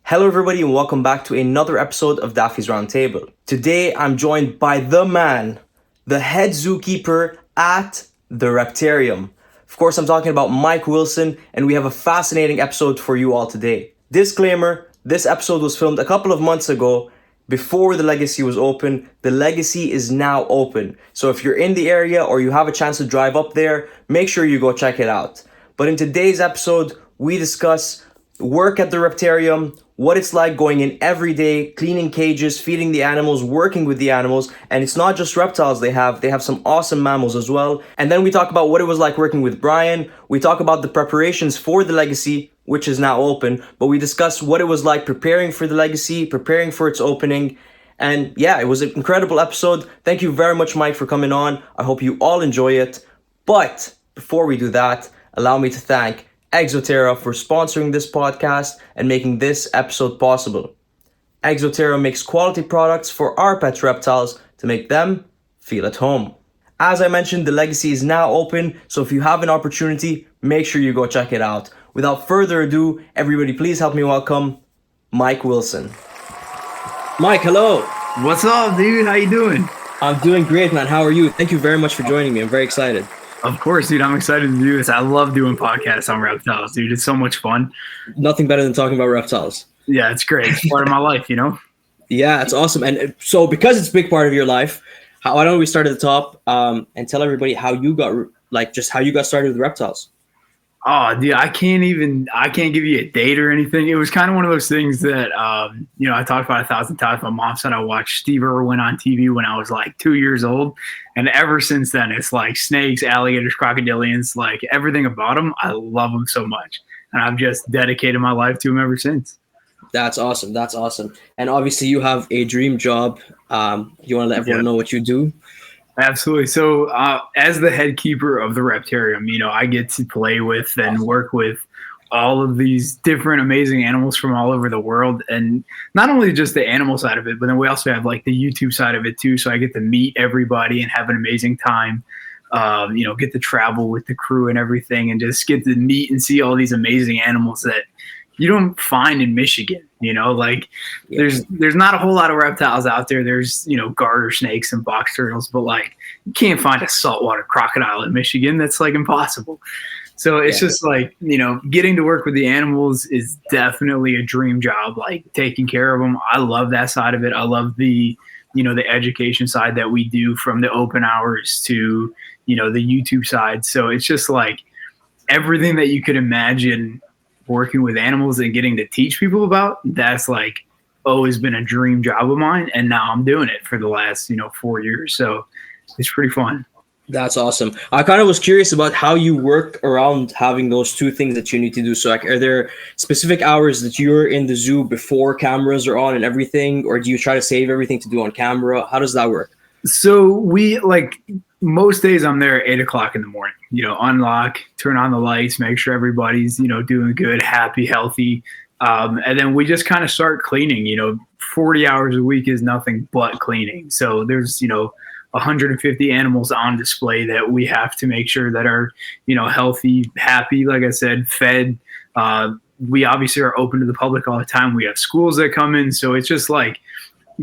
Hello everybody and welcome back to another episode of Daffy's Roundtable. Today I'm joined by the man, the head zookeeper at the Reptarium. Of course I'm talking about Mike Wilson, and we have a fascinating episode for you all today. Disclaimer, this episode was filmed a couple of months ago before the LegaSea was open. The LegaSea is now open. So if you're in the area or you have a chance to drive up there, make sure you go check it out. But in today's episode, we discuss work at the Reptarium, what it's like going in every day, cleaning cages, feeding the animals, working with the animals. And it's not just reptiles they have some awesome mammals as well. And then we talk about what it was like working with Brian. We talk about the preparations for the LegaSea, which is now open, but we discuss what it was like preparing for the LegaSea, preparing for its opening. And yeah, it was an incredible episode. Thank you very much, Mike, for coming on. I hope you all enjoy it. But before we do that, allow me to thank Exoterra for sponsoring this podcast and making this episode possible. Exoterra makes quality products for our pet reptiles to make them feel at home. As I mentioned, the LegaSea is now open, so if you have an opportunity, make sure you go check it out. Without further ado, everybody please help me welcome Mike Wilson. Mike, hello. What's up, dude? How you doing? I'm doing great, man. How are you? Thank you very much for joining me. I'm very excited. Of course, dude. I'm excited to do this. I love doing podcasts on reptiles, dude. It's so much fun. Nothing better than talking about reptiles. Yeah, it's great. It's part of my life, you know? Yeah, it's awesome. And so because it's a big part of your life, why don't we start at the top and tell everybody how you got started with reptiles? Oh, dude, I can't give you a date or anything. It was kind of one of those things that, I talked about 1,000 times. My mom said I watched Steve Irwin on TV when I was like 2 years old. And ever since then, it's like snakes, alligators, crocodilians, like everything about them. I love them so much. And I've just dedicated my life to them ever since. That's awesome. That's awesome. And obviously you have a dream job. You want to let everyone know what you do? Absolutely. So as the head keeper of the Reptarium, I get to play with and work with all of these different amazing animals from all over the world. And not only just the animal side of it, but then we also have like the YouTube side of it too. So I get to meet everybody and have an amazing time, get to travel with the crew and everything, and just get to meet and see all these amazing animals that you don't find in Michigan. There's not a whole lot of reptiles out there. There's, garter snakes and box turtles, but like you can't find a saltwater crocodile in Michigan. That's like impossible. So it's just like, getting to work with the animals is definitely a dream job, like taking care of them. I love that side of it. I love the education side that we do, from the open hours to, the YouTube side. So it's just like everything that you could imagine working with animals and getting to teach people about, that's like always been a dream job of mine. And now I'm doing it for the last, 4 years. So it's pretty fun. That's awesome. I kind of was curious about how you work around having those two things that you need to do. So like, are there specific hours that you're in the zoo before cameras are on and everything? Or do you try to save everything to do on camera? How does that work? So most days I'm there at 8 o'clock in the morning, unlock, turn on the lights, make sure everybody's, doing good, happy, healthy. And then we just kind of start cleaning. 40 hours a week is nothing but cleaning. So there's, 150 animals on display that we have to make sure that are, healthy, happy, like I said, fed. We obviously are open to the public all the time. We have schools that come in. So it's just like,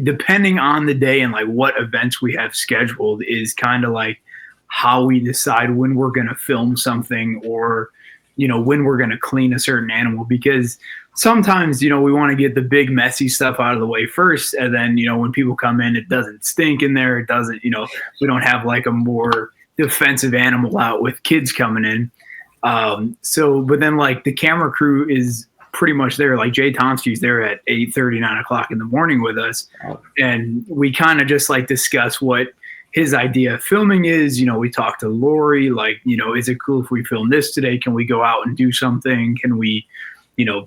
depending on the day and like what events we have scheduled is kind of like how we decide when we're going to film something, or, when we're going to clean a certain animal, because sometimes, we want to get the big messy stuff out of the way first. And then, when people come in, it doesn't stink in there. It doesn't, we don't have like a more defensive animal out with kids coming in. But then like the camera crew is pretty much there. Like Jay Tonsky's there at 8:30, 9 o'clock in the morning with us. And we kind of just like discuss what his idea of filming is. We talk to Lori, like, is it cool if we film this today? Can we go out and do something? Can we,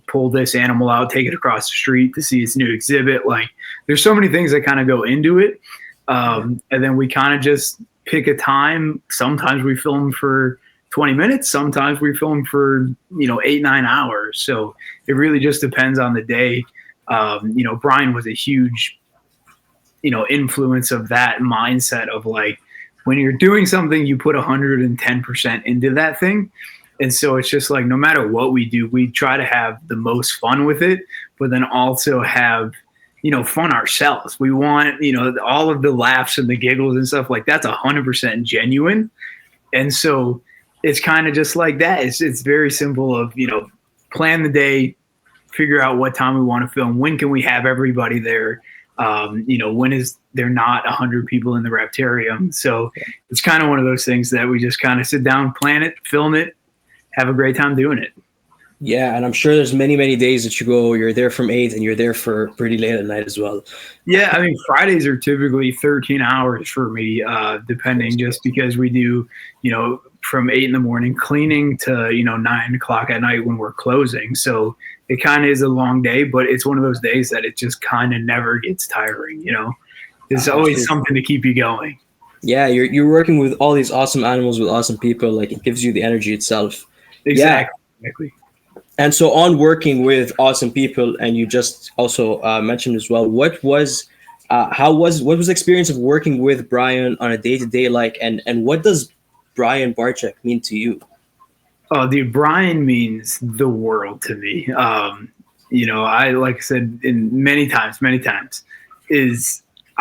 pull this animal out, take it across the street to see its new exhibit? Like there's so many things that kind of go into it. And then we kind of just pick a time. Sometimes we film for 20 minutes. Sometimes we film for, 8-9 hours. So it really just depends on the day. Brian was a huge, influence of that mindset of like, when you're doing something, you put 110% into that thing. And so it's just like, no matter what we do, we try to have the most fun with it, but then also have, fun ourselves. We want, all of the laughs and the giggles and stuff like that's 100% genuine. And so it's kind of just like that. It's very simple of, plan the day, figure out what time we want to film. When can we have everybody there? When is there not 100 people in the Reptarium? So it's kind of one of those things that we just kind of sit down, plan it, film it, have a great time doing it. Yeah, and I'm sure there's many, many days that you're there from 8 and you're there for pretty late at night as well. Yeah, I mean, Fridays are typically 13 hours for me, depending, just because we do, from 8 in the morning cleaning to, 9 o'clock at night when we're closing. So it kind of is a long day, but it's one of those days that it just kind of never gets tiring, There's always something to keep you going. Yeah, you're working with all these awesome animals with awesome people. Like, it gives you the energy itself. Exactly. And so on working with awesome people, and you just also mentioned as well, what was the experience of working with Brian on a day-to-day like, and what does Brian Barek mean to you? Oh, dude, Brian means the world to me. I, like I said, many times,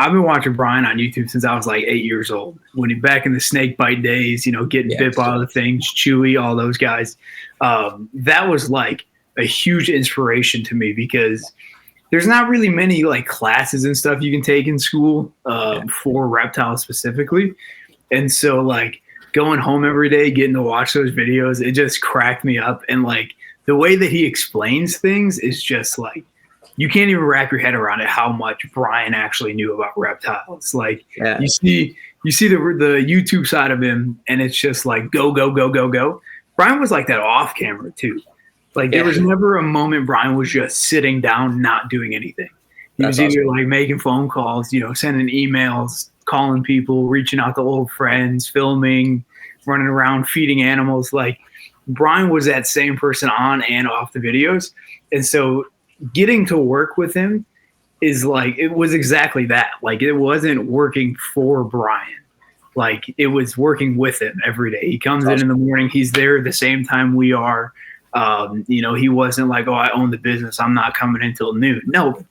I've been watching Brian on YouTube since I was like 8 years old. When he back in the snake bite days, getting bit by all the things, Chewy, all those guys. That was like a huge inspiration to me, because there's not really many like classes and stuff you can take in school for reptiles specifically. And so like going home every day, getting to watch those videos, it just cracked me up. And like the way that he explains things is just like, you can't even wrap your head around it, how much Brian actually knew about reptiles. Like you see the YouTube side of him, and it's just like go, go, go, go, go. Brian was like that off camera too. Like there was never a moment Brian was just sitting down, not doing anything. He was either like making phone calls, sending emails, calling people, reaching out to old friends, filming, running around, feeding animals. Like Brian was that same person on and off the videos. And so getting to work with him is like, it was exactly that. Like it wasn't working for Brian. Like it was working with him every day. He comes in the morning, he's there at the same time we are. He wasn't like, oh, I own the business, I'm not coming in till noon. No,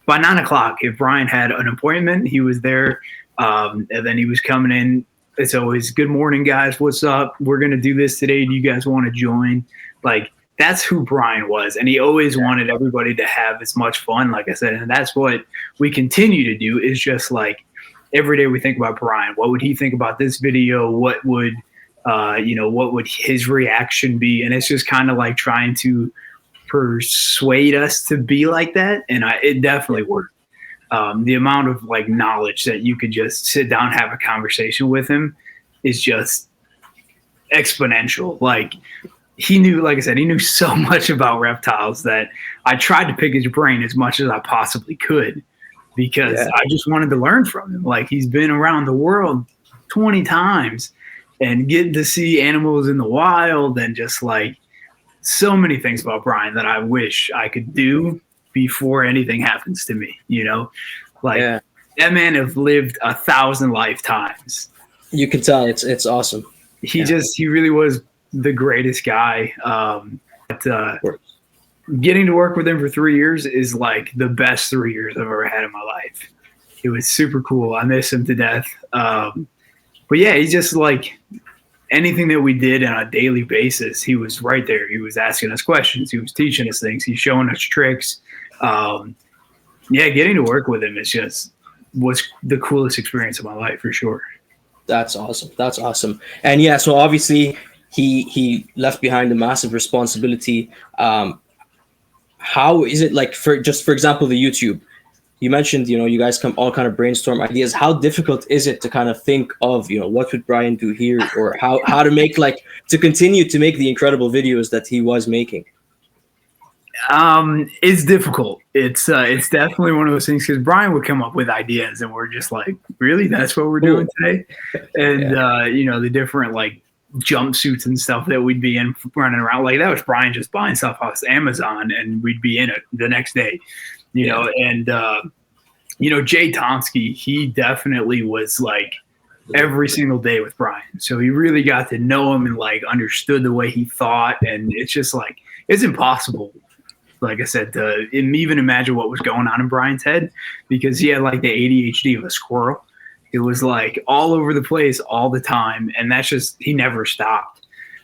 by 9 o'clock, if Brian had an appointment, he was there. And then he was coming in. It's always, good morning, guys. What's up? We're going to do this today. Do you guys want to join? Like, that's who Brian was. And he always wanted everybody to have as much fun, like I said. And that's what we continue to do, is just like every day we think about Brian. What would he think about this video? What would, what would his reaction be? And it's just kind of like trying to persuade us to be like that. And it definitely worked. The amount of like knowledge that you could just sit down, have a conversation with him is just exponential. Like he knew, like I said, he knew so much about reptiles that I tried to pick his brain as much as I possibly could, because I just wanted to learn from him. Like he's been around the world 20 times and getting to see animals in the wild, and just like so many things about Brian that I wish I could do before anything happens to me, that man have lived 1,000 lifetimes. You can tell it's awesome. He really was the greatest guy. Getting to work with him for 3 years is like the best 3 years I've ever had in my life. It was super cool. I miss him to death. But yeah, he's just like anything that we did on a daily basis, he was right there. He was asking us questions. He was teaching us things. He's showing us tricks. Getting to work with him was the coolest experience of my life for sure. That's awesome. And so obviously he left behind a massive responsibility. How is it like, for example, the YouTube? You mentioned, you guys all kind of brainstorm ideas. How difficult is it to kind of think of, what would Brian do here, or how to make, like, to continue to make the incredible videos that he was making? It's difficult. It's definitely one of those things, because Brian would come up with ideas and we're just like, really, that's what we're doing today? And the different like jumpsuits and stuff that we'd be in running around, like that was Brian just buying stuff off Amazon, and we'd be in it the next day, and Jay Tonsky, he definitely was like every single day with Brian. So he really got to know him and like understood the way he thought. And it's just like, it's impossible like I said, to even imagine what was going on in Brian's head, because he had like the ADHD of a squirrel. It was like all over the place all the time, and that's just, he never stopped.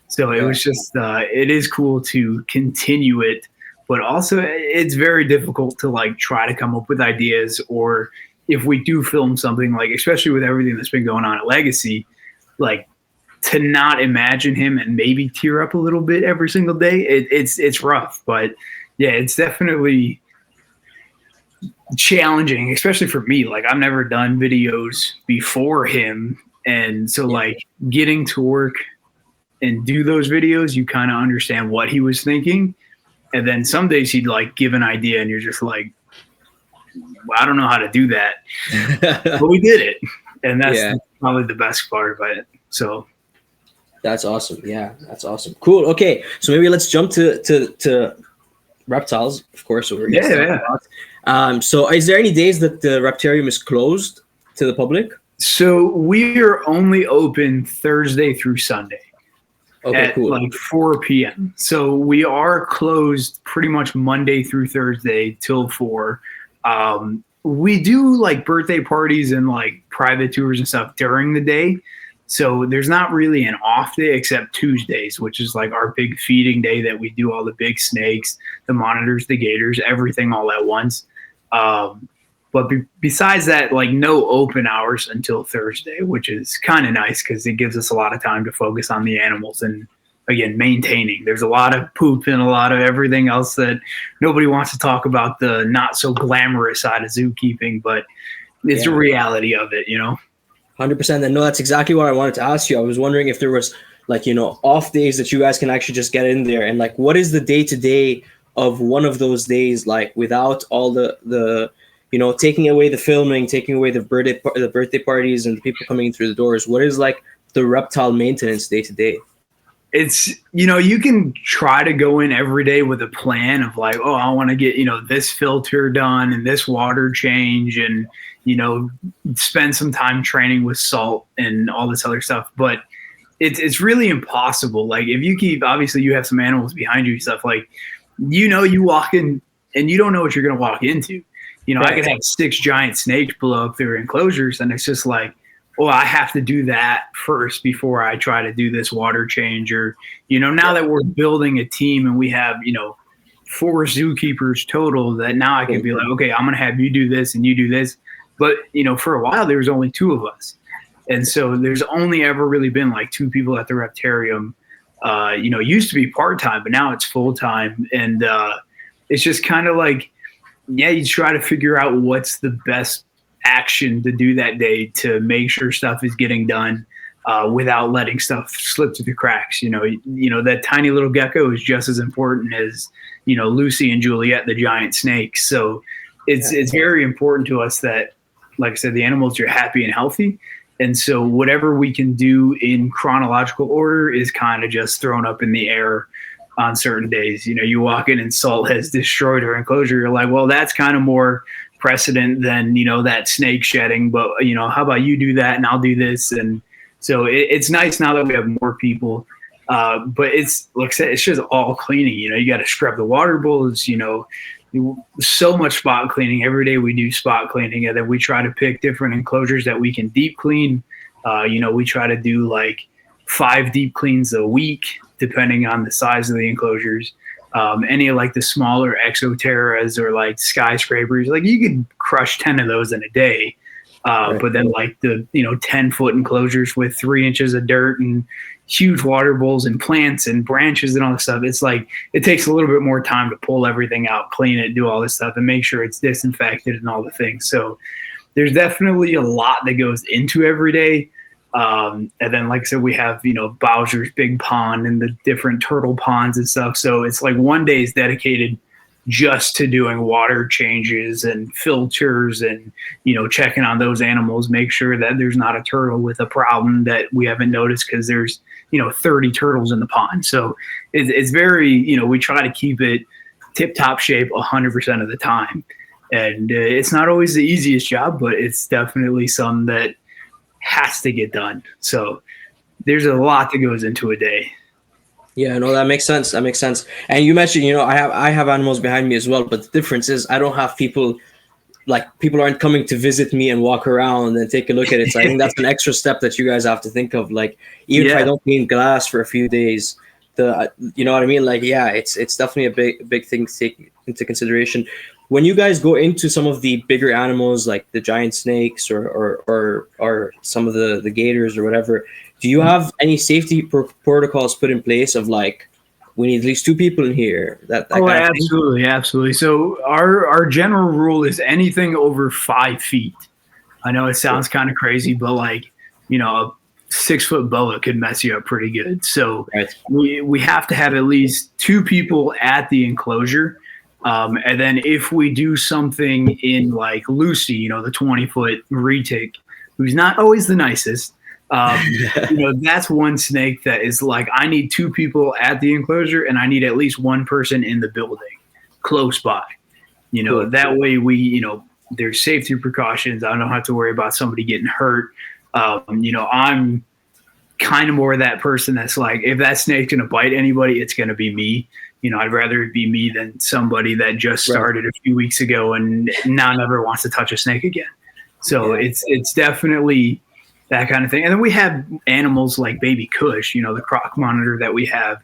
So it was just it is cool to continue it, but also it's very difficult to like try to come up with ideas, or if we do film something, like especially with everything that's been going on at LegaSea, like to not imagine him and maybe tear up a little bit every single day. It's rough, but yeah, it's definitely challenging, especially for me. Like I've never done videos before him, and so like getting to work and do those videos, you kind of understand what he was thinking, and then some days he'd like give an idea and you're just like, well, I don't know how to do that, but we did it, and that's probably the best part about it. So that's awesome. Yeah, that's awesome. Cool. Okay, so maybe let's jump to reptiles, of course. So is there any days that the Reptarium is closed to the public? So we are only open Thursday through Sunday. Okay, cool. Like 4 p.m. So we are closed pretty much Monday through Thursday till 4. We do like birthday parties and like private tours and stuff during the day. So there's not really an off day except Tuesdays, which is like our big feeding day that we do all the big snakes, the monitors, the gators, everything all at once. But besides that, like no open hours until Thursday, which is kind of nice because it gives us a lot of time to focus on the animals and, again, maintaining. There's a lot of poop and a lot of everything else that nobody wants to talk about, the not so glamorous side of zookeeping, but it's a reality of it, you know? 100%. And no, that's exactly what I wanted to ask you. I was wondering if there was like, you know, off days that you guys can actually just get in there, and like, what is the day-to-day of one of those days like without all the you know, taking away the filming, taking away the birthday parties and the people coming in through the doors? What is like the reptile maintenance day to day? It's, you know, you can try to go in every day with a plan of like, oh, I want to get, you know, this filter done and this water change, and, you know, spend some time training with salt and all this other stuff. But it's really impossible. Like if you keep, obviously you have some animals behind you and stuff, like, you know, you walk in and you don't know what you're going to walk into. You know, I could have 6 giant snakes blow up their enclosures, and it's just like, oh, I have to do that first before I try to do this water change. Or, you know, now that we're building a team and we have, you know, 4 zookeepers total, that now I can be like, okay, I'm going to have you do this and you do this. But, you know, for a while there was only 2 of us. And so there's only ever really been like 2 people at the Reptarium. You know, it used to be part-time, but now it's full-time. And it's just kind of like, yeah, you try to figure out what's the best action to do that day to make sure stuff is getting done without letting stuff slip through the cracks. You know, that tiny little gecko is just as important as, you know, Lucy and Juliet, the giant snakes. So it's very important to us that, like I said, the animals are happy and healthy. And so whatever we can do in chronological order is kind of just thrown up in the air on certain days. You know, you walk in and Salt has destroyed her enclosure. You're like, well, that's kind of more precedent than, you know, that snake shedding. But, you know, how about you do that and I'll do this? And so it's nice now that we have more people. But it's, like I said, it's just all cleaning. You know, you got to scrub the water bowls, you know, so much spot cleaning. Every day we do spot cleaning, and then we try to pick different enclosures that we can deep clean. You know, we try to do like 5 deep cleans a week, depending on the size of the enclosures. Any of like the smaller exoterras or like skyscrapers, like you could crush 10 of those in a day. But then like the, you know, 10-foot enclosures with 3 inches of dirt and huge water bowls and plants and branches and all this stuff, it's like, it takes a little bit more time to pull everything out, clean it, do all this stuff and make sure it's disinfected and all the things. So there's definitely a lot that goes into every day. And then, like I said, we have, you know, Bowser's big pond and the different turtle ponds and stuff. So it's like one day is dedicated just to doing water changes and filters and, you know, checking on those animals, make sure that there's not a turtle with a problem that we haven't noticed because there's, you know, 30 turtles in the pond. So it's very, you know, we try to keep it tip-top shape 100% of the time. And it's not always the easiest job, but it's definitely something that has to get done. So there's a lot that goes into a day. Yeah, no, that makes sense. That makes sense. And you mentioned, I have animals behind me as well, but the difference is I don't have people, like, people aren't coming to visit me and walk around and take a look at it. So I think that's an extra step that you guys have to think of. Like, even if I Yeah. don't paint glass for a few days, you know what I mean? Like, yeah, it's definitely a big thing to take into consideration. When you guys go into some of the bigger animals, like the giant snakes or some of the gators or whatever, do you have any safety protocols put in place of, like, we need at least two people in here, that Oh, kind of thing? absolutely, absolutely. So our general rule is anything over 5 feet. I know it sounds kind of crazy, but like, a 6 foot boa could mess you up pretty good. So Right. we have to have at least two people at the enclosure. And then if we do something in like Lucy, the 20-foot retic, who's not always the nicest, that's one snake that is like, I need two people at the enclosure and I need at least one person in the building close by. Cool. That way there's safety precautions. I don't have to worry about somebody getting hurt. I'm kind of more that person that's like, if that snake's going to bite anybody, it's going to be me. I'd rather it be me than somebody that just Right. started a few weeks ago and now never wants to touch a snake again. So Yeah. it's definitely that kind of thing. And then we have animals like Baby Kush, the croc monitor that we have.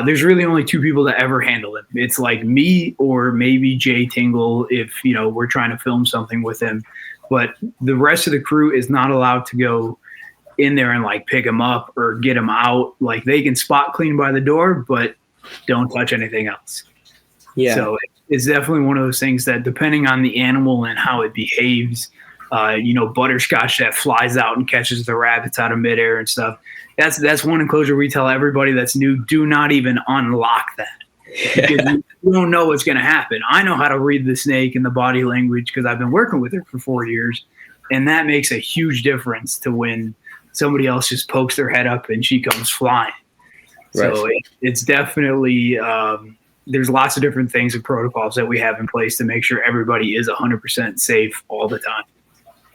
There's really only two people that ever handle him. It's like me or maybe Jay Tingle if we're trying to film something with him. But the rest of the crew is not allowed to go in there and like pick him up or get him out. Like they can spot clean by the door, but don't touch anything else. Yeah. So it's definitely one of those things that depending on the animal and how it behaves, butterscotch that flies out and catches the rabbits out of midair and stuff. That's one enclosure we tell everybody that's new, do not even unlock that. Because you don't know what's going to happen. I know how to read the snake and the body language because I've been working with her for 4 years. And that makes a huge difference to when somebody else just pokes their head up and she comes flying. Right. So it's definitely, there's lots of different things and protocols that we have in place to make sure everybody is 100% safe all the time.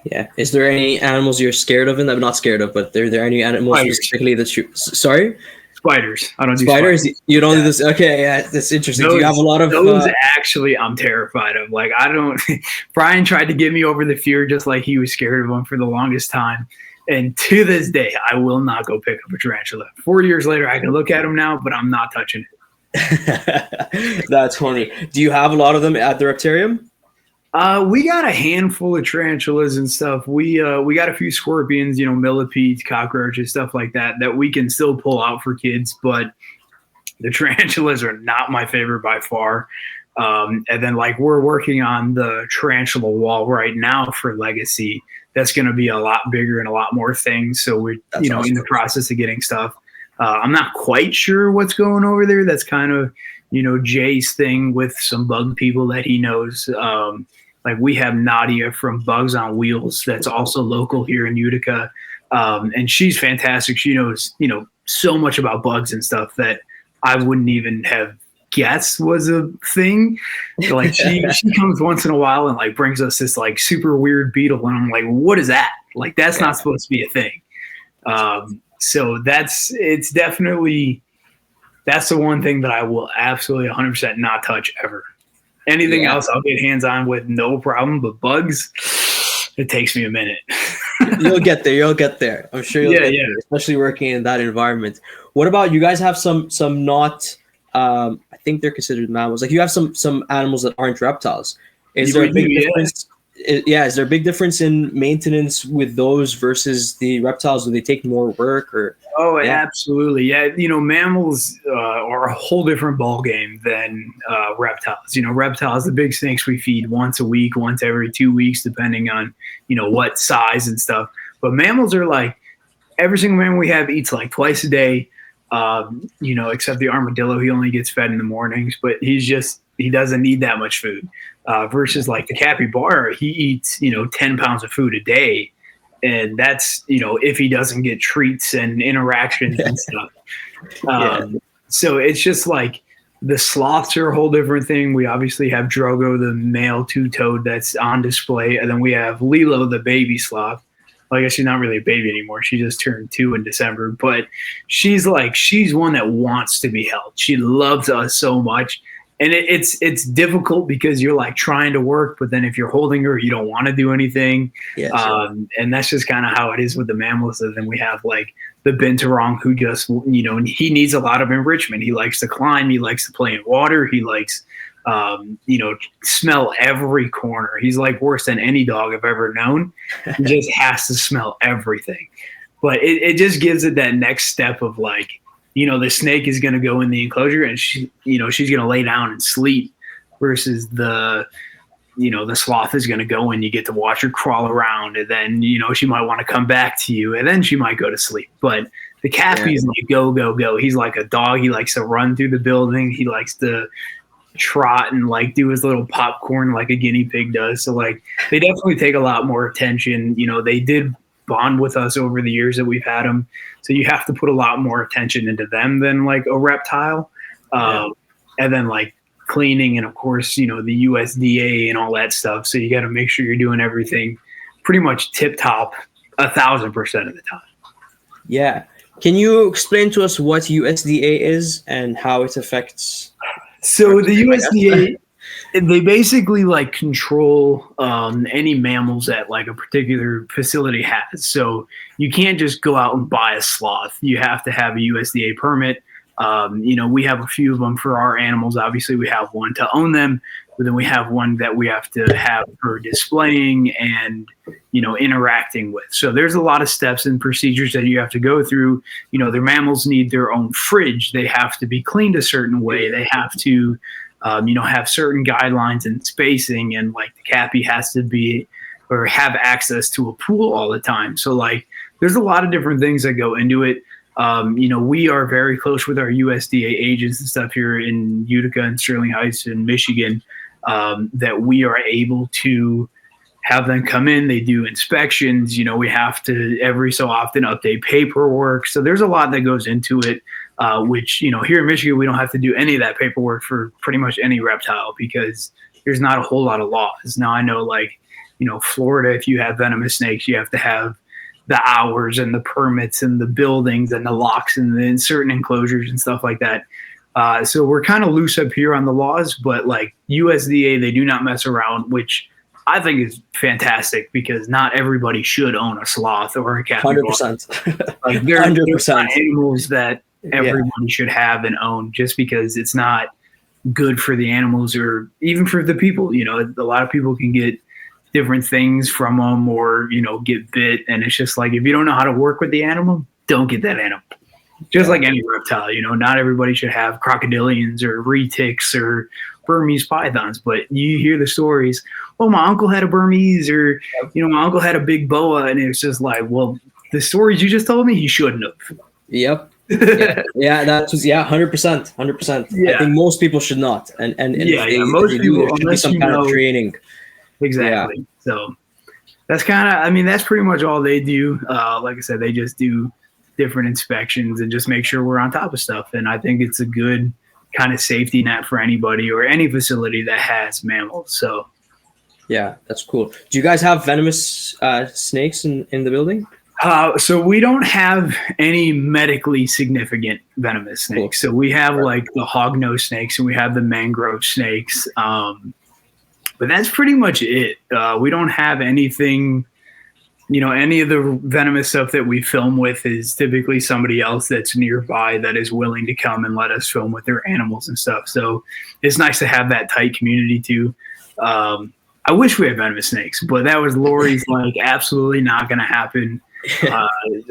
Yeah. Is there any animals you're scared of? And I'm not scared of, but are there any animals Spiders. specifically that you? Sorry, Spiders. I don't do spiders. spiders. You don't do this. Okay, yeah, that's interesting. Do you have a lot of? Those actually, I'm terrified of. Like I don't. Brian tried to get me over the fear, just like he was scared of them for the longest time. And to this day, I will not go pick up a tarantula. 4 years later, I can look at them now, but I'm not touching it. That's funny. Do you have a lot of them at the Reptarium? We got a handful of tarantulas and stuff. We got a few scorpions, millipedes, cockroaches, stuff like that we can still pull out for kids. But the tarantulas are not my favorite by far. And then like we're working on the tarantula wall right now for LegaSea. That's going to be a lot bigger and a lot more things. So we're awesome. In the process of getting stuff. I'm not quite sure what's going over there. That's kind of Jay's thing with some bug people that he knows. Like we have Nadia from Bugs on Wheels that's also local here in Utica. And she's fantastic. She knows, so much about bugs and stuff that I wouldn't even have guessed was a thing. So, like she comes once in a while and like brings us this like super weird beetle. And I'm like, what is that? Like, that's not supposed to be a thing. So it's definitely, that's the one thing that I will absolutely 100% not touch ever. Anything else I'll get hands on with no problem, but bugs, it takes me a minute. You'll get there. I'm sure you'll get there, especially working in that environment. What about you guys have some not, I think they're considered mammals. Like you have some animals that aren't reptiles. Is there a big difference? Is there a big difference in maintenance with those versus the reptiles? Do they take more work or? Oh, absolutely. Yeah. Mammals are a whole different ball game than reptiles. Reptiles, the big snakes we feed once a week, once every 2 weeks, depending on, what size and stuff. But mammals are like, every single mammal we have eats like twice a day, except the armadillo. He only gets fed in the mornings, but he doesn't need that much food. Versus like the capybara, he eats, 10 pounds of food a day. And that's, if he doesn't get treats and interactions and stuff. So it's just like the sloths are a whole different thing. We obviously have Drogo, the male two-toed that's on display. And then we have Lilo, the baby sloth. I guess she's not really a baby anymore. She just turned 2 in December, but she's one that wants to be held. She loves us so much. And it's difficult because you're like trying to work, but then if you're holding her, you don't want to do anything. Yes, and that's just kind of how it is with the mammals. And then we have like the binturong, who just, and he needs a lot of enrichment. He likes to climb. He likes to play in water. He likes, smell every corner. He's like worse than any dog I've ever known. He just has to smell everything. But it just gives it that next step of like, the snake is going to go in the enclosure and she's going to lay down and sleep, versus the sloth is going to go in. You get to watch her crawl around, and then, she might want to come back to you, and then she might go to sleep. But the Cappy is like, go, go, go. He's like a dog. He likes to run through the building. He likes to trot and like do his little popcorn like a guinea pig does. So like they definitely take a lot more attention. They did bond with us over the years that we've had them. So you have to put a lot more attention into them than like a reptile. And then like cleaning and of course, the USDA and all that stuff. So you got to make sure you're doing everything pretty much tip top 1,000% of the time. Yeah. Can you explain to us what USDA is and how it affects? So the USDA, they basically like control any mammals that like a particular facility has. So you can't just go out and buy a sloth. You have to have a USDA permit. We have a few of them for our animals. Obviously, we have one to own them, but then we have one that we have to have for displaying and, interacting with. So there's a lot of steps and procedures that you have to go through. Their mammals need their own fridge. They have to be cleaned a certain way. They have to, have certain guidelines and spacing, and like the Cappy has to be or have access to a pool all the time. So like there's a lot of different things that go into it. We are very close with our USDA agents and stuff here in Utica and Sterling Heights in Michigan, that we are able to have them come in. They do inspections. We have to every so often update paperwork. So there's a lot that goes into it, which, here in Michigan, we don't have to do any of that paperwork for pretty much any reptile because there's not a whole lot of laws. Now I know Florida, if you have venomous snakes, you have to have the hours and the permits and the buildings and the locks and the certain enclosures and stuff like that. So we're kind of loose up here on the laws, but like USDA, they do not mess around, which I think is fantastic because not everybody should own a sloth or a cat. 100%. Like they're animals that everybody should have and own, just because it's not good for the animals or even for the people. A lot of people can get different things from them or, get bit. And it's just like, if you don't know how to work with the animal, don't get that animal. Just like any reptile, not everybody should have crocodilians or retics or Burmese pythons, but you hear the stories. Oh, my uncle had a Burmese, or, my uncle had a big boa. And it's just like, well, the stories you just told me, he shouldn't have. Yep. That was 100%. Yeah. I think most people should not. And most people, there should be some kind of training. Exactly. Yeah. So that's that's pretty much all they do. Like I said, they just do different inspections and just make sure we're on top of stuff. And I think it's a good kind of safety net for anybody or any facility that has mammals. So yeah, that's cool. Do you guys have venomous snakes in the building? So we don't have any medically significant venomous snakes. Cool. So we have like the hognose snakes and we have the mangrove snakes. But that's pretty much it. We don't have anything, any of the venomous stuff that we film with is typically somebody else that's nearby that is willing to come and let us film with their animals and stuff. So it's nice to have that tight community too. I wish we had venomous snakes, but that was Lori's like absolutely not going to happen.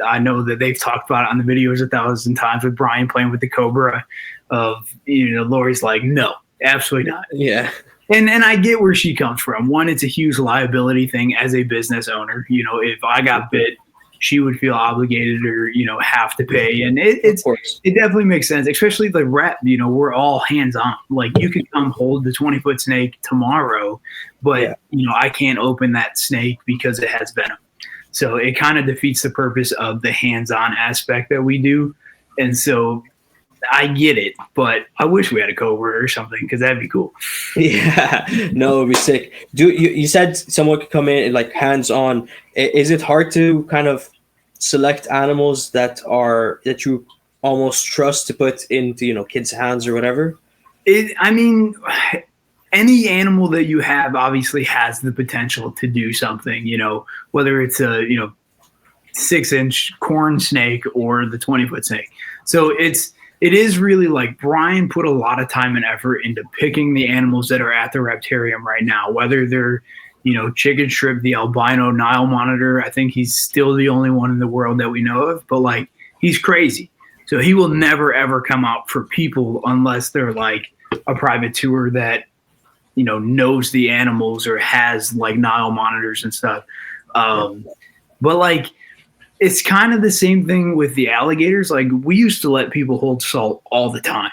I know that they've talked about it on the videos 1,000 times with Brian playing with the cobra Lori's like, no, absolutely not. Yeah. And I get where she comes from. One, it's a huge liability thing as a business owner. If I got bit, she would feel obligated or, have to pay. And it definitely makes sense, especially the rep, we're all hands on. Like you could come hold the 20-foot snake tomorrow, but, I can't open that snake because it has venom. So it kind of defeats the purpose of the hands-on aspect that we do. And so I get it, but I wish we had a cobra or something because that'd be cool. Yeah, no, it'd be sick. You said someone could come in and like hands on. Is it hard to kind of select animals that you almost trust to put into kids' hands or whatever? I mean, any animal that you have obviously has the potential to do something. Whether it's a 6-inch corn snake or the 20-foot snake. So it is really like Brian put a lot of time and effort into picking the animals that are at the Reptarium right now, whether they're, chicken strip, the albino Nile monitor. I think he's still the only one in the world that we know of, but like he's crazy. So he will never, ever come out for people unless they're like a private tour that, knows the animals or has like Nile monitors and stuff. But like, it's kind of the same thing with the alligators. Like we used to let people hold Salt all the time.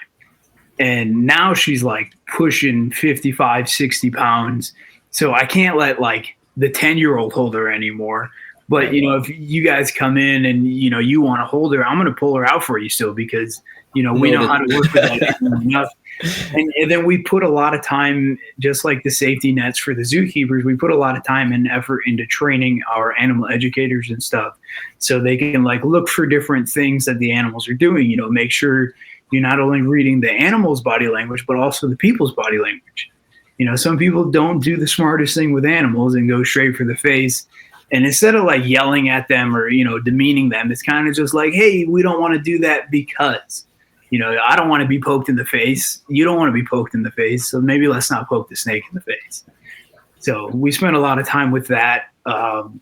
And now she's like pushing 55, 60 pounds. So I can't let like the 10-year-old hold her anymore. But, if you guys come in and, you want to hold her, I'm going to pull her out for you still because, we know how to work with that enough. And then we put a lot of time, just like the safety nets for the zookeepers, we put a lot of time and effort into training our animal educators and stuff so they can like look for different things that the animals are doing, make sure you're not only reading the animal's body language, but also the people's body language. Some people don't do the smartest thing with animals and go straight for the face. And instead of like yelling at them or, demeaning them, it's kind of just like, hey, we don't want to do that because, I don't want to be poked in the face. You don't want to be poked in the face. So maybe let's not poke the snake in the face. So we spent a lot of time with that. And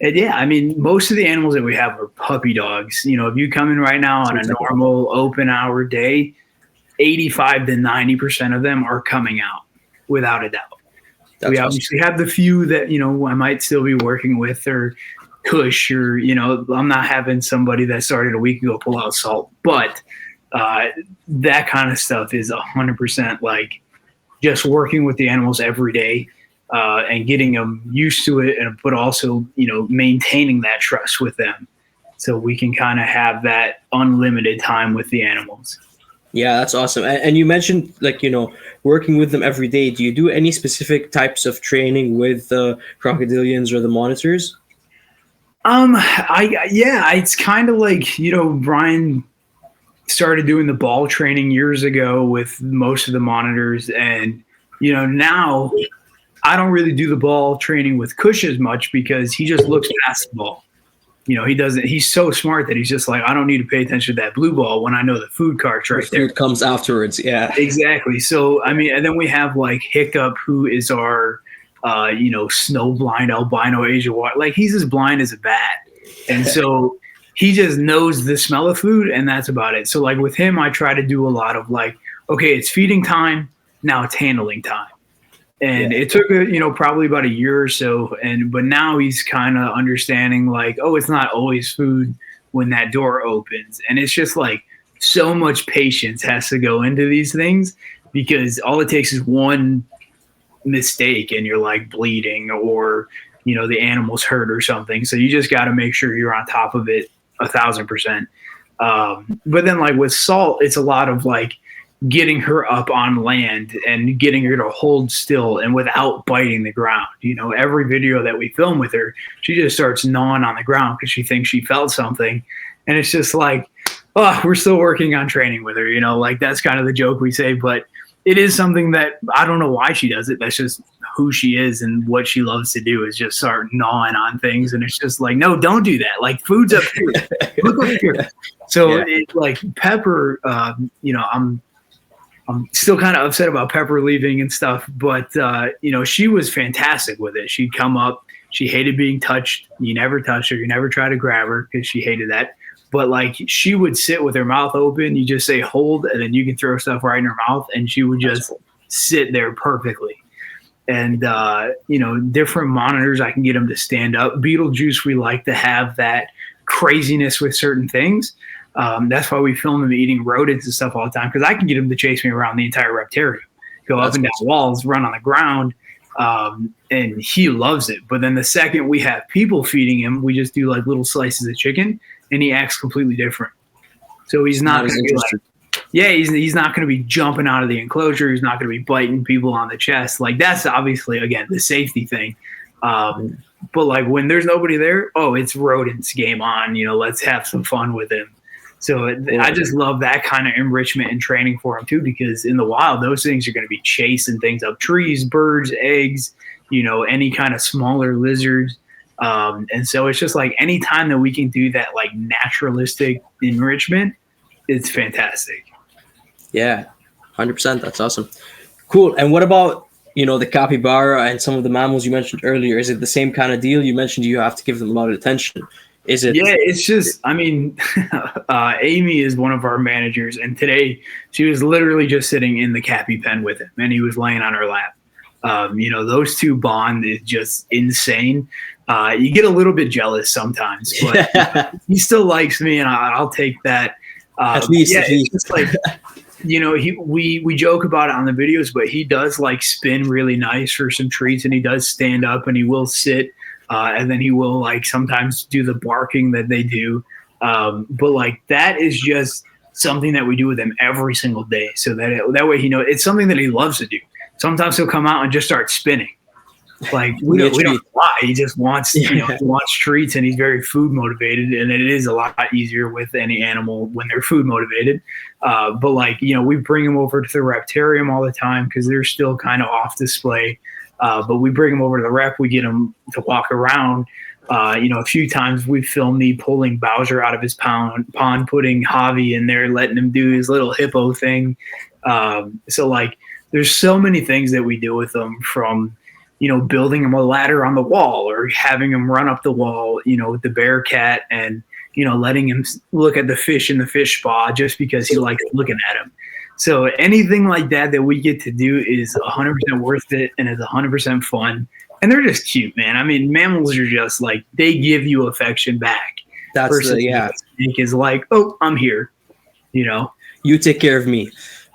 yeah, I mean, most of the animals that we have are puppy dogs. If you come in right now on a normal open hour day, 85 to 90% of them are coming out without a doubt. We obviously have the few that, I might still be working with or Kush or, I'm not having somebody that started a week ago pull out Salt. But that kind of stuff is 100% like just working with the animals every day and getting them used to it, but also, maintaining that trust with them so we can kind of have that unlimited time with the animals. Yeah, that's awesome. And you mentioned like, working with them every day. Do you do any specific types of training with the crocodilians or the monitors? It's kind of like, Brian started doing the ball training years ago with most of the monitors. And, now I don't really do the ball training with Kush as much because he just looks past the ball. He's so smart that he's just like, I don't need to pay attention to that blue ball when I know the food cart's right there. Food comes afterwards. Yeah, exactly. So, I mean, and then we have like Hiccup, who is our, snow blind albino Asia white. Like he's as blind as a bat. And so he just knows the smell of food and that's about it. So like with him, I try to do a lot of like, okay, it's feeding time. Now it's handling time. And it took, probably about a year or so. But now he's kind of understanding like, oh, it's not always food when that door opens. And it's just like so much patience has to go into these things because all it takes is one mistake and you're like bleeding or, the animal's hurt or something. So you just got to make sure you're on top of it 1,000%. But then like with Salt, it's a lot of like, getting her up on land and getting her to hold still and without biting the ground. Every video that we film with her, she just starts gnawing on the ground because she thinks she felt something. And it's just like, oh, we're still working on training with her, like that's kind of the joke we say, but it is something that I don't know why she does it. That's just who she is and what she loves to do is just start gnawing on things. And it's just like, no, don't do that. Like food's up here. Look up here. So it's like Pepper, I'm still kind of upset about Pepper leaving and stuff, but, she was fantastic with it. She'd come up. She hated being touched. You never touch her. You never try to grab her because she hated that. But, like, she would sit with her mouth open. You just say hold, and then you can throw stuff right in her mouth, and she would just sit there perfectly. And, different monitors, I can get them to stand up. Beetlejuice, we like to have that craziness with certain things. That's why we film him eating rodents and stuff all the time, because I can get him to chase me around the entire Reptarium, go up and down walls, run on the ground, and he loves it. But then the second we have people feeding him, we just do like little slices of chicken, and he acts completely different. So he's not going to be like, Yeah, he's not going to be jumping out of the enclosure. He's not going to be biting people on the chest. Like, that's obviously, again, the safety thing. But like when there's nobody there, oh, it's rodents game on. Let's have some fun with him. So I just love that kind of enrichment and training for him too, because in the wild, those things are going to be chasing things up trees, birds, eggs, any kind of smaller lizards. And so it's just like any time that we can do that, like naturalistic enrichment, it's fantastic. Yeah, 100%. That's awesome. Cool. And what about, the capybara and some of the mammals you mentioned earlier? Is it the same kind of deal? You mentioned you have to give them a lot of attention. Is it? Yeah, it's just, Amy is one of our managers, and today she was literally just sitting in the Cappy pen with him, and he was laying on her lap. Those two bond is just insane. You get a little bit jealous sometimes, but he still likes me, and I'll take that. At least. It's just like, we joke about it on the videos, but he does like spin really nice for some treats, and he does stand up, and he will sit. And then he will like sometimes do the barking that they do. But like that is just something that we do with him every single day. So that way, it's something that he loves to do. Sometimes he'll come out and just start spinning. Like we don't know why. He just wants, he wants treats, and he's very food motivated. And it is a lot easier with any animal when they're food motivated. But like, we bring him over to the Reptarium all the time because they're still kind of off display. But we bring him over to the rep. We get him to walk around. A few times we filmed me pulling Bowser out of his pond, putting Javi in there, letting him do his little hippo thing. So like, there's so many things that we do with them, from, building him a ladder on the wall, or having him run up the wall, with the bear cat, and, letting him look at the fish in the fish spa just because he likes looking at him. So anything like that we get to do is 100% worth it, and is 100% fun. And they're just cute, man. I mean, mammals are just like, they give you affection back. That's Snake is like, oh, I'm here. You take care of me.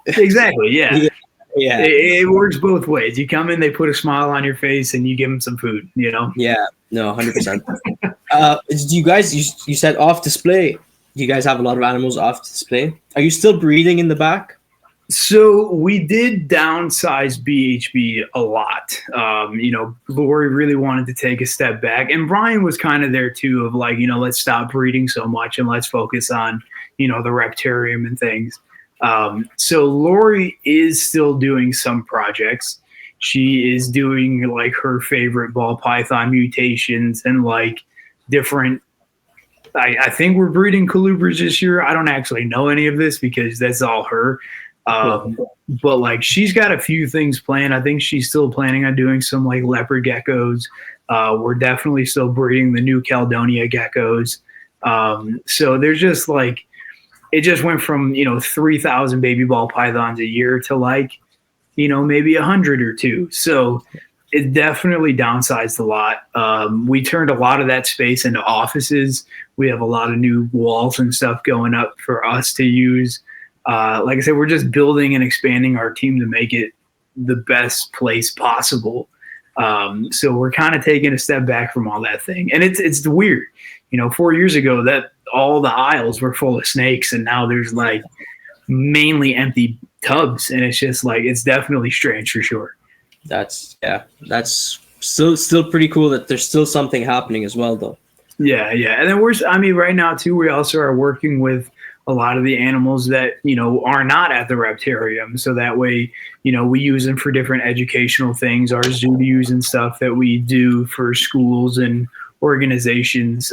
Exactly. Yeah. Yeah. It works both ways. You come in, they put a smile on your face, and you give them some food, Yeah. No, 100%. Do you guys, you said off display. Do you guys have a lot of animals off display? Are you still breeding in the back? So we did downsize BHB a lot. Lori really wanted to take a step back, and Brian was kind of there too, of like, let's stop breeding so much and let's focus on, the Reptarium and things. So Lori is still doing some projects. She is doing like her favorite ball python mutations and like different. I think we're breeding colubrids this year. I don't actually know any of this because that's all her. But like, she's got a few things planned. I think she's still planning on doing some like leopard geckos. We're definitely still breeding the new Caledonia geckos. So there's just like, it just went from, 3,000 baby ball pythons a year to like, maybe 100 or 2. So it definitely downsized a lot. We turned a lot of that space into offices. We have a lot of new walls and stuff going up for us to use. Like I said, we're just building and expanding our team to make it the best place possible. So we're kind of taking a step back from all that thing. And it's weird. 4 years ago, that all the aisles were full of snakes, and now there's like mainly empty tubs. And it's just like, it's definitely strange for sure. That's still pretty cool that there's still something happening as well, though. Yeah. And then right now too, we also are working with a lot of the animals that, are not at the Reptarium. So that way, we use them for different educational things, our zoo use and stuff that we do for schools and organizations.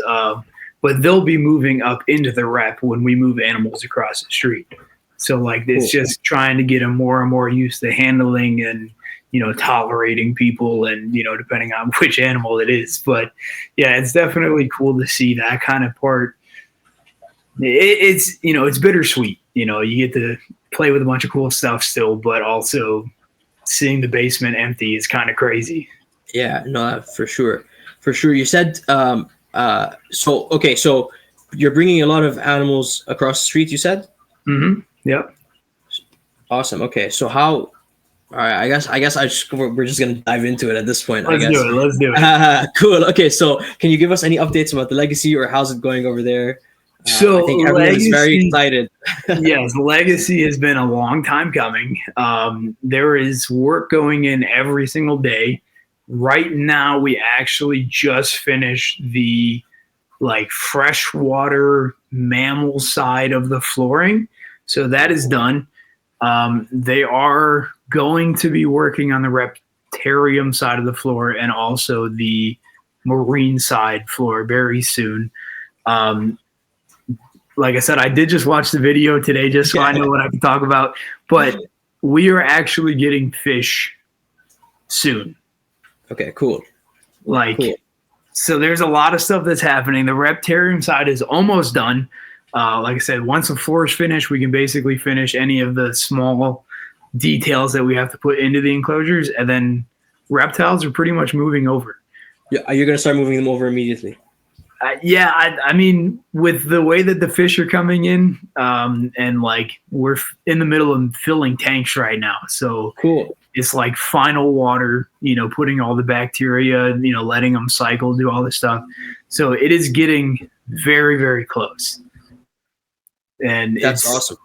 But they'll be moving up into the rep when we move animals across the street. So like, it's just trying to get them more and more used to handling and, tolerating people and, depending on which animal it is. But yeah, it's definitely cool to see that kind of part. It's bittersweet. You get to play with a bunch of cool stuff still, but also seeing the basement empty is kind of crazy. Yeah, no, for sure. You said, so you're bringing a lot of animals across the street, you said? Mm-hmm. Yep. Awesome. Okay. So how, all right, I guess we're just going to dive into it at this point. Let's do it. Cool. Okay. So can you give us any updates about the LegaSea, or how's it going over there? So I think everyone is very LegaSea, excited. yes, LegaSea has been a long time coming. There is work going in every single day. Right now, we actually just finished the like freshwater mammal side of the flooring, so that is done. They are going to be working on the Reptarium side of the floor and also the marine side floor very soon. Um, like I said, I did just watch the video today just so I know what I can talk about. But we are actually getting fish soon. Okay, cool. Cool. So there's a lot of stuff that's happening. The Reptarium side is almost done. Like I said, once the floor is finished, we can basically finish any of the small details that we have to put into the enclosures. And then reptiles are pretty much moving over. Yeah, you're gonna start moving them over immediately. I mean, with the way that the fish are coming in, and like we're in the middle of filling tanks right now, so cool. It's like final water, putting all the bacteria, letting them cycle, do all this stuff. So it is getting very, very close, and that's awesome.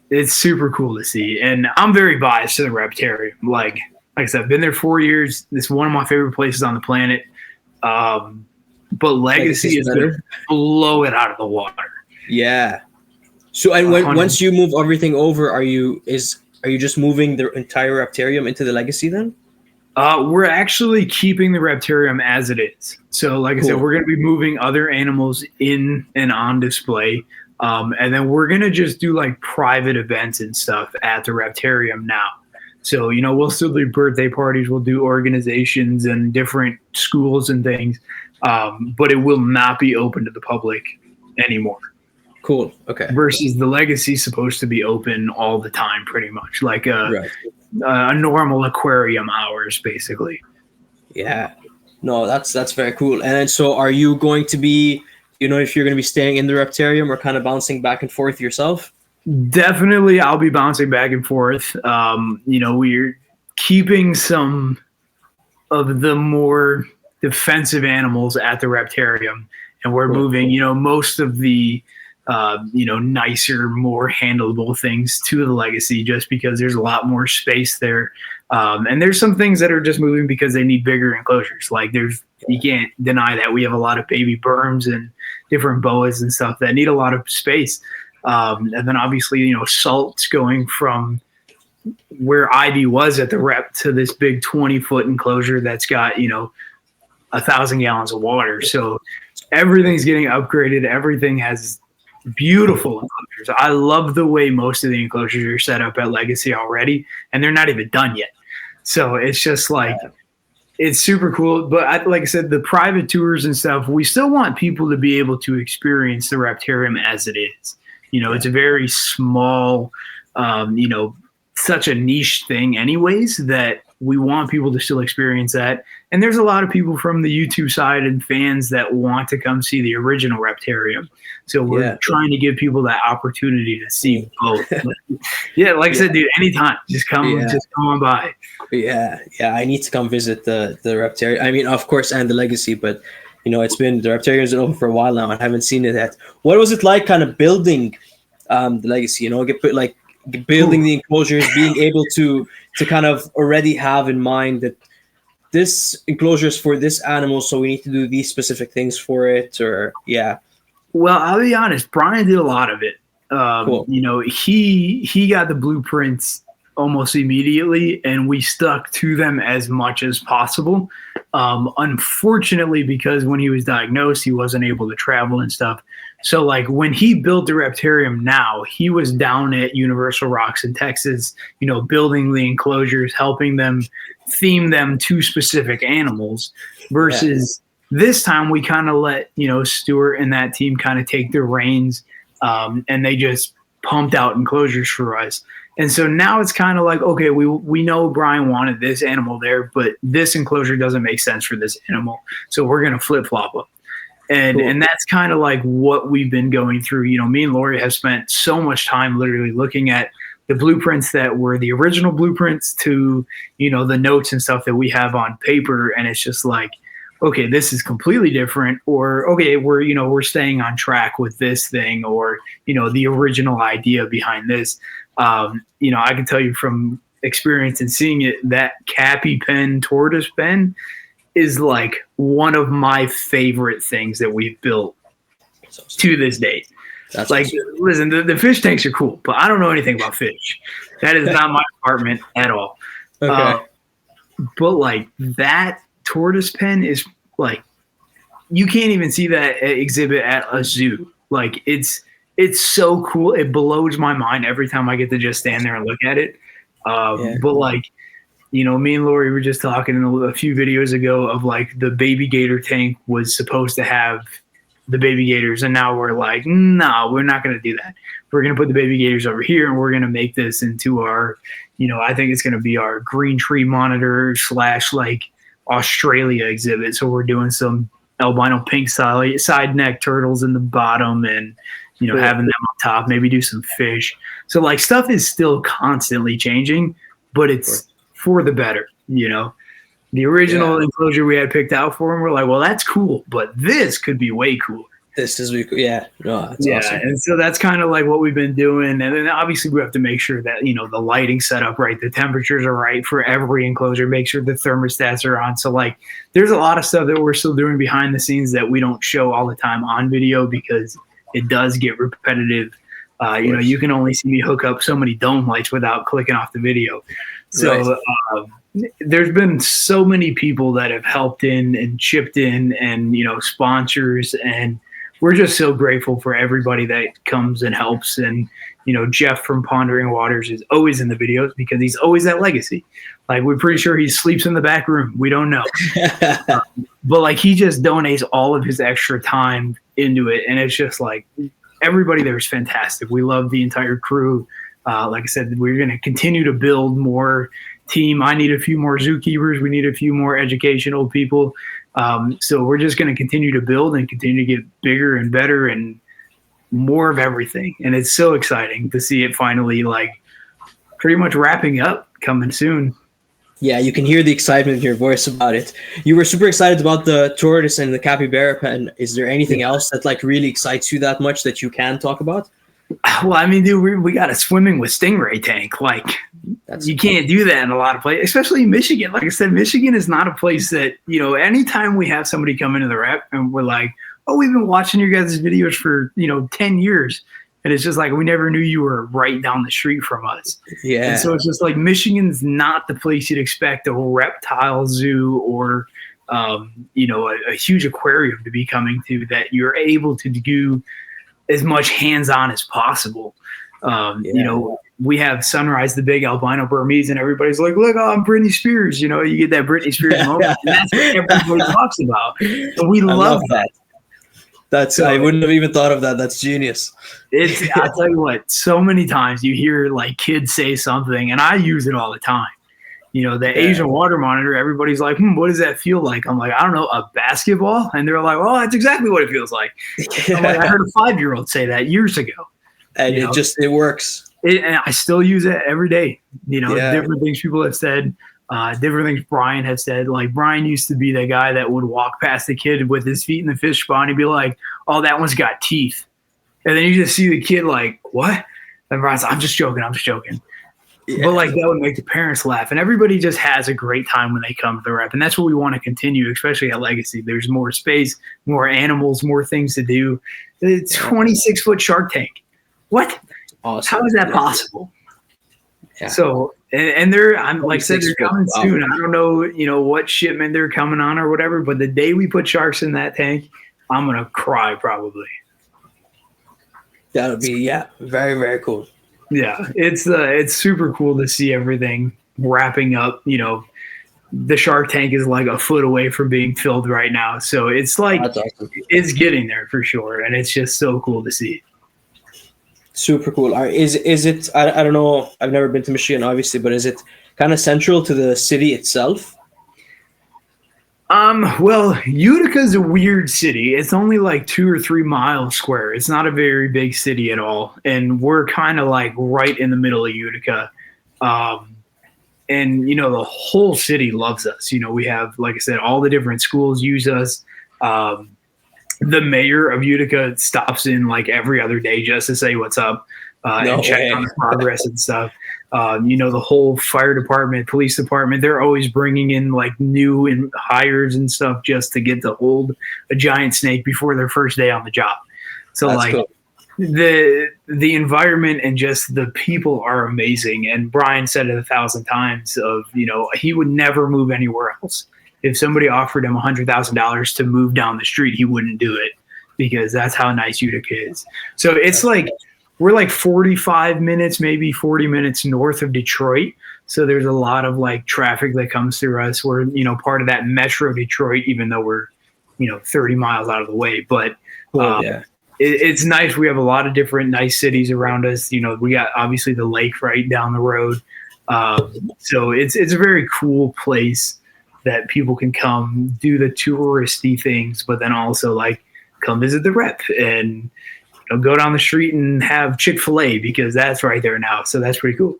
It's super cool to see, and I'm very biased to the Reptarium. Like I said, I've been there 4 years. This is one of my favorite places on the planet. But LegaSea is going to blow it out of the water. Yeah. So, and once you move everything over, are you just moving the entire Reptarium into the LegaSea then? We're actually keeping the Reptarium as it is. So, like I said, we're going to be moving other animals in and on display. And then we're going to just do like private events and stuff at the Reptarium now. So, we'll still do birthday parties. We'll do organizations and different schools and things. But it will not be open to the public anymore. Cool. Okay. Versus the LegaSea is supposed to be open all the time, pretty much like a normal aquarium hours, basically. Yeah. No, that's very cool. And then, so are you going to be, if you're going to be staying in the Reptarium or kind of bouncing back and forth yourself? Definitely, I'll be bouncing back and forth. We're keeping some of the more defensive animals at the Reptarium, and we're moving, most of the, nicer, more handleable things to the LegaSea just because there's a lot more space there. And there's some things that are just moving because they need bigger enclosures. Like you can't deny that we have a lot of baby berms and different boas and stuff that need a lot of space. And then obviously, salt's going from where Ivy was at the Rep to this big 20-foot enclosure that's got, 1,000 gallons of water. So everything's getting upgraded. Everything has beautiful enclosures. I love the way most of the enclosures are set up at LegaSea already, and they're not even done yet. So it's just like, it's super cool. But like I said, the private tours and stuff, we still want people to be able to experience the Reptarium as it is. It's a very small, such a niche thing anyways, that we want people to still experience that. And there's a lot of people from the YouTube side and fans that want to come see the original Reptarium. So we're trying to give people that opportunity to see both. Like I said, dude, anytime, just come on by. Yeah. I need to come visit the Reptarium. I mean, of course, and the LegaSea, but the Reptarium's been open for a while now. I haven't seen it yet. What was it like kind of building the LegaSea, building the enclosures, being able to kind of already have in mind that this enclosure is for this animal, so we need to do these specific things for it, or Well, I'll be honest, Brian did a lot of it. Cool. He got the blueprints almost immediately, and we stuck to them as much as possible. Unfortunately, because when he was diagnosed, he wasn't able to travel and stuff. So like when he built the Reptarium now, he was down at Universal Rocks in Texas, building the enclosures, helping them theme them to specific animals versus this time we kind of let, Stuart and that team kind of take the reins, and they just pumped out enclosures for us. And so now it's kind of like, okay, we know Brian wanted this animal there, but this enclosure doesn't make sense for this animal. So we're going to flip-flop them. And that's kind of like what we've been going through. Me and Lori have spent so much time literally looking at the blueprints that were the original blueprints to, the notes and stuff that we have on paper. And it's just like, okay, this is completely different, or okay, we're staying on track with this thing, or the original idea behind this. I can tell you from experience and seeing it, that Cappy pen, Tortoise pen, is like one of my favorite things that we've built to this date. That's like, awesome. listen, the fish tanks are cool, but I don't know anything about fish. That is not my department at all. Okay. But like that tortoise pen is like, you can't even see that exhibit at a zoo. Like it's so cool. It blows my mind every time I get to just stand there and look at it. But like, me and Lori were just talking a few videos ago of like the baby gator tank was supposed to have the baby gators, and now we're like, no, we're not going to do that. We're going to put the baby gators over here, and we're going to make this into our, I think it's going to be our green tree monitor / like Australia exhibit. So we're doing some albino pink side neck turtles in the bottom, and having them on top. Maybe do some fish. So like stuff is still constantly changing, but it's for the better. The original enclosure we had picked out for him, we're like, well, that's cool, but this could be way cooler. This is really cool. Yeah. No, that's awesome. And so that's kind of like what we've been doing. And then obviously we have to make sure that, the lighting setup right, the temperatures are right for every enclosure, make sure the thermostats are on. So like there's a lot of stuff that we're still doing behind the scenes that we don't show all the time on video because it does get repetitive. You can only see me hook up so many dome lights without clicking off the video. So there's been so many people that have helped in and chipped in, and sponsors, and we're just so grateful for everybody that comes and helps. And Jeff from Pondering Waters is always in the videos because he's always at LegaSea. Like we're pretty sure he sleeps in the back room. We don't know, but like he just donates all of his extra time into it, and it's just like everybody there is fantastic. We love the entire crew. Like I said, we're going to continue to build more team. I need a few more zookeepers. We need a few more educational people. So we're just going to continue to build and continue to get bigger and better and more of everything. And it's so exciting to see it finally like pretty much wrapping up, coming soon. Yeah, you can hear the excitement in your voice about it. You were super excited about the tortoise and the capybara pen. Is there anything else that like really excites you that much that you can talk about? Well, I mean, dude, we got a swimming with Stingray Tank. Like, you can't do that in a lot of places, especially in Michigan. Like I said, Michigan is not a place that, anytime we have somebody come into the rep and we're like, oh, we've been watching your guys' videos for, 10 years. And it's just like, we never knew you were right down the street from us. Yeah. And so it's just like, Michigan's not the place you'd expect a reptile zoo or, a huge aquarium to be coming to, that you're able to do as much hands-on as possible. We have Sunrise, the big albino Burmese, and everybody's like, look, I'm Britney Spears. You get that Britney Spears moment. And that's what everybody talks about. And we love that. I wouldn't have even thought of that. That's genius. I'll tell you what, so many times you hear like kids say something, and I use it all the time. The Asian water monitor, everybody's like, what does that feel like? I'm like, I don't know, a basketball? And they're like, oh, that's exactly what it feels like. I'm like, I heard a 5-year-old say that years ago. And it works. And I still use it every day. Different things people have said, different things Brian has said. Like Brian used to be the guy that would walk past the kid with his feet in the fish spawn. He'd be like, oh, that one's got teeth. And then you just see the kid like, what? And Brian's like, I'm just joking. Yeah. But like that would make the parents laugh, and everybody just has a great time when they come to the rep, and that's what we want to continue, especially at LegaSea. There's more space, more animals, more things to do. It's 26-foot shark tank. What? Awesome. How is that possible? Yeah. So and I'm like I said, they're coming soon. I don't know, what shipment they're coming on or whatever, but the day we put sharks in that tank, I'm gonna cry probably. That would be very, very cool. Yeah, it's super cool to see everything wrapping up. The Shark Tank is like a foot away from being filled right now. So it's like, awesome. It's getting there for sure. And it's just so cool to see. Super cool. Is it, I don't know, I've never been to Michigan, obviously, but is it kind of central to the city itself? Well, Utica's a weird city. It's only like 2 or 3 miles square. It's not a very big city at all. And we're kind of like right in the middle of Utica. And, the whole city loves us. We have, like I said, all the different schools use us. The mayor of Utica stops in like every other day just to say what's up and check on the progress and stuff. The whole fire department, police department, they're always bringing in like new hires and stuff just to get to hold a giant snake before their first day on the job. So that's cool. The environment and just the people are amazing. And Brian said it 1,000 times of, he would never move anywhere else. If somebody offered him $100,000 to move down the street, he wouldn't do it because that's how nice Utica is. So it's like, we're like 45 minutes, maybe 40 minutes north of Detroit. So there's a lot of like traffic that comes through us. We're, part of that Metro Detroit, even though we're, 30 miles out of the way. But it's nice. We have a lot of different nice cities around us. We got obviously the lake right down the road. So it's a very cool place that people can come do the touristy things, but then also like come visit the rep and go down the street and have Chick-fil-A because that's right there now. So that's pretty cool.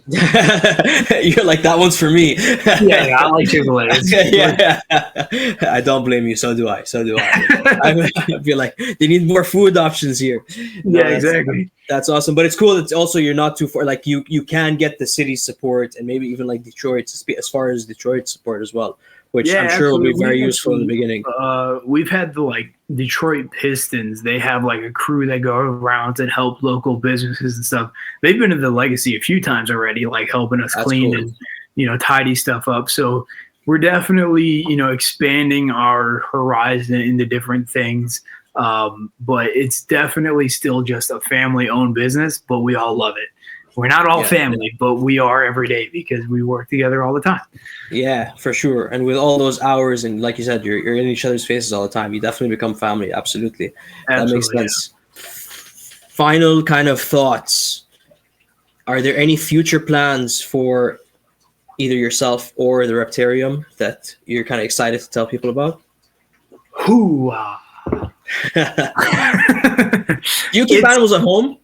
You're like, that one's for me. Yeah, I like Chick-fil-A. Yeah. I don't blame you. So do I. I feel like they need more food options here. Yeah, exactly. That's awesome. But it's cool that also you're not too far. Like you can get the city support and maybe even like Detroit, as far as Detroit support as well, which I'm sure will be very useful in the beginning. We've had the Detroit Pistons. They have like a crew that go around and help local businesses and stuff. They've been to the LegaSea a few times already, like helping us clean and tidy stuff up. So we're definitely expanding our horizon into different things. But it's definitely still just a family-owned business, but we all love it. We're not all family, but we are every day because we work together all the time. Yeah, for sure. And with all those hours and like you said, you're in each other's faces all the time. You definitely become family. Absolutely. That makes sense. Yeah. Final kind of thoughts. Are there any future plans for either yourself or the Reptarium that you're kind of excited to tell people about? You keep animals at home?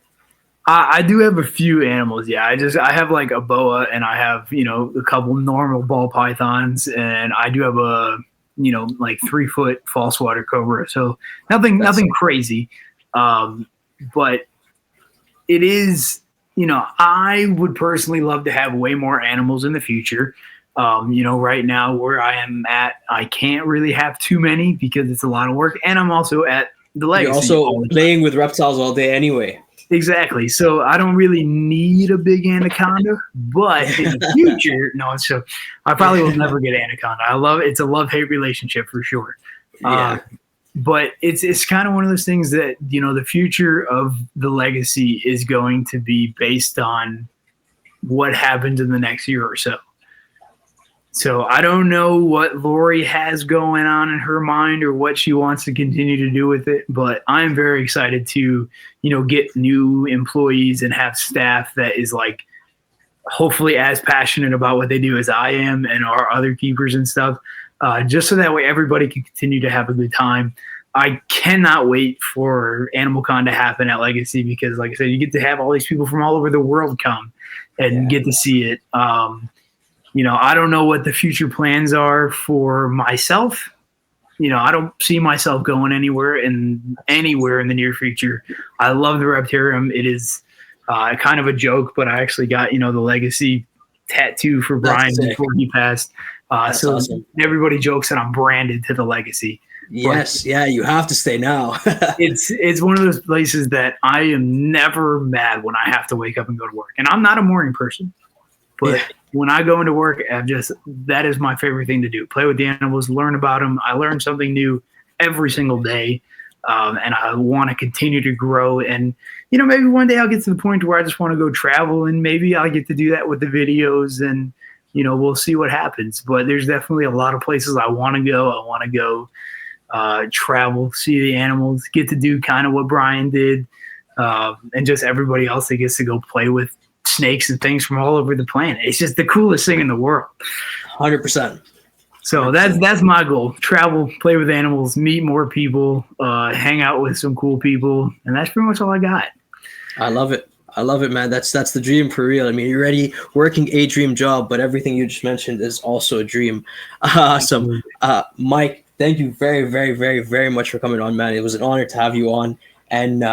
I do have a few animals. Yeah, I have like a boa and I have, a couple normal ball pythons and I do have a, like 3-foot false water cobra. So nothing crazy. But it is, I would personally love to have way more animals in the future. Right now where I am at, I can't really have too many because it's a lot of work. And I'm also at the LegaSea. You're also playing with reptiles all day anyway. Exactly. So I don't really need a big anaconda, but in the future, so I probably will never get anaconda. I love it. It's a love-hate relationship for sure. Yeah. But it's kind of one of those things that, the future of the LegaSea is going to be based on what happens in the next year or so. So I don't know what Lori has going on in her mind or what she wants to continue to do with it, but I'm very excited to, get new employees and have staff that is like hopefully as passionate about what they do as I am and our other keepers and stuff, just so that way everybody can continue to have a good time. I cannot wait for AnimalCon to happen at LegaSea because, like I said, you get to have all these people from all over the world come and get to see it. I don't know what the future plans are for myself. I don't see myself going anywhere in the near future. I love the Reptarium. It is kind of a joke, but I actually got, the LegaSea tattoo for Brian before he passed. So awesome. Everybody jokes that I'm branded to the LegaSea. Yes, you have to stay now. It's one of those places that I am never mad when I have to wake up and go to work. And I'm not a morning person. But when I go into work, that is my favorite thing to do. Play with the animals, learn about them. I learn something new every single day, and I want to continue to grow. And, maybe one day I'll get to the point where I just want to go travel, and maybe I'll get to do that with the videos, and, we'll see what happens. But there's definitely a lot of places I want to go. I want to go travel, see the animals, get to do kind of what Brian did, and just everybody else that gets to go play with snakes and things from all over the planet. It's just the coolest thing in the world. 100%. So that's my goal. Travel, play with animals, meet more people, hang out with some cool people. And that's pretty much all I got. I love it. I love it, man. That's the dream for real. I mean, you're already working a dream job, but everything you just mentioned is also a dream. Awesome. Mike, thank you very, very, very, very much for coming on, man. It was an honor to have you on. And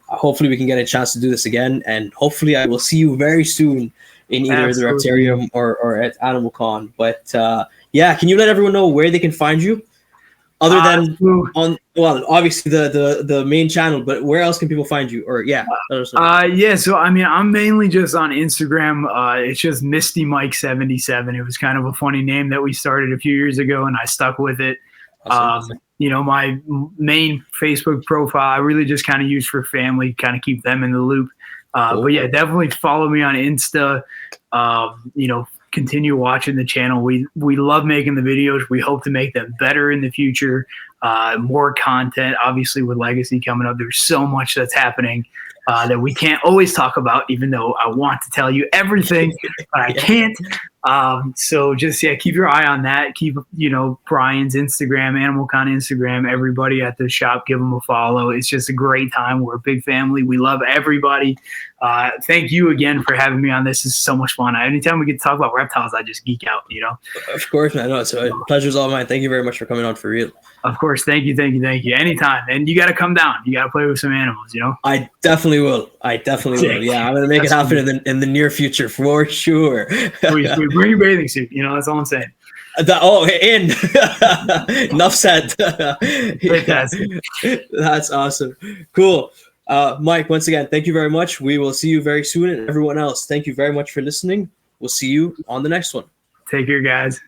hopefully we can get a chance to do this again. And hopefully I will see you very soon in either the Reptarium or at Animal Con. But yeah, can you let everyone know where they can find you? Other than on, well, obviously the main channel, but where else can people find you? Or yeah, yeah. So I mean, I'm mainly just on Instagram. It's just Misty Mike 77. It was kind of a funny name that we started a few years ago, and I stuck with it. Awesome. You know, my main Facebook profile I really just kind of use for family, kind of keep them in the loop. But yeah, definitely follow me on Insta. You know, continue watching the channel. We love making the videos. We hope to make them better in the future. More content, obviously, with LegaSea coming up. There's so much that's happening that we can't always talk about, even though I want to tell you everything, but I can't. So just, yeah, keep your eye on that. Keep, you know, Brian's Instagram, AnimalCon Instagram, everybody at the shop, give them a follow. It's just a great time. We're a big family. We love everybody. Thank you again for having me on. This is so much fun. Anytime we get to talk about reptiles, I just geek out, you know? Of course, man. No, it's a pleasure's all mine. Thank you very much for coming on, for real. Of course. Thank you. Anytime. And you got to come down. You got to play with some animals, you know? I definitely will. Yeah, I'm going to make it happen in the near future for sure. Bring your bathing suit. You know, that's all I'm saying. Enough said. That's awesome. Cool. Mike, once again, thank you very much. We will see you very soon. And everyone else, thank you very much for listening. We'll see you on the next one. Take care, guys.